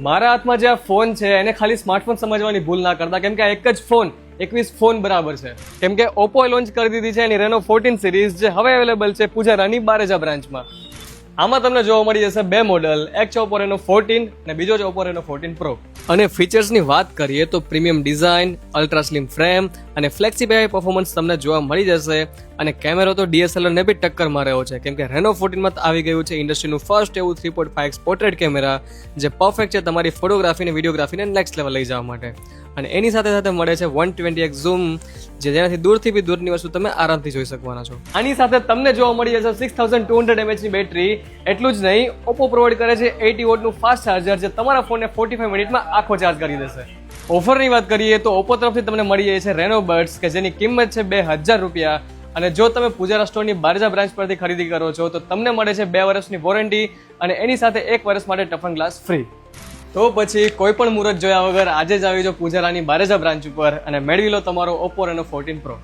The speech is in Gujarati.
મારા હાથમાં જે આ ફોન છે એને ખાલી સ્માર્ટફોન સમજવાની ભૂલ ના કરતા, કેમ કે આ એક જ ફોન 21 ફોન બરાબર છે. કેમ કે ઓપ્પોએ લોન્ચ કરી દીધી છે એની રેનો 14 સિરીઝ, જે હવે અવેલેબલ છે પૂજારાની બારેજા બ્રાન્ચમાં. આમાં તમને જોવા મળી જશે બે મોડલ, એક છે ઓપ્પો રેનો 14 અને બીજો છે ઓપ્પો રેનો 14 પ્રો. અને ફીચર્સની વાત કરીએ તો premium design, ultra slim frame અને ફ્લેક્સિબલ પરફોર્મન્સ તમને જોવા મળી જશે. અને કેમેરો તો DSLR ને બી ટક્કર મારે રહ્યો છે, કેમ કે રેનો 14 માં આવી ગયું છે ઇન્ડસ્ટ્રીનું ફર્સ્ટ એવું 3.5x પોર્ટ્રેટ કેમેરા, જે પરફેક્ટ છે તમારી ફોટોગ્રાફી અને વિડીયોગ્રાફીને નેક્સ્ટ લેવલ લઈ જવા માટે. અને એની સાથે સાથે મળે છે 120x ઝૂમ, જેનાથી દૂરથી બી દૂરની વસ્તુ તમે આરામથી જોઈ શકવાના છો. આની સાથે તમને જોવા મળી જશે 6200 mAh ની બેટરી. એટલું જ નહીં, ઓપ્પો પ્રોવાઈડ કરે છે 80 વોટનું ફાસ્ટ ચાર્જર, જે તમારા ફોનને 45 મિનિટમાં આખો ચાર્જ કરી દેશે. ઓફરની વાત કરીએ તો ઓપ્પો તરફથી તમને મળી જાય છે રેનો બડ્સ, કે જેની કિંમત છે 2000 રૂપિયા. અને જો તમે પૂજારા સ્ટોરની બારેજા બ્રાન્ચ પરથી ખરીદી કરો છો તો તમને મળે છે 2 વર્ષની વોરંટી અને એની સાથે 1 વર્ષ માટે ટફન ગ્લાસ ફ્રી. તો પછી કોઈ પણ મુહૂર્ત જોયા વગર આજે જ આવી જાઓ પૂજારાની બારેજા બ્રાન્ચ ઉપર અને મેળવી લો તમારો ઓપ્પો રેનો 14 પ્રો.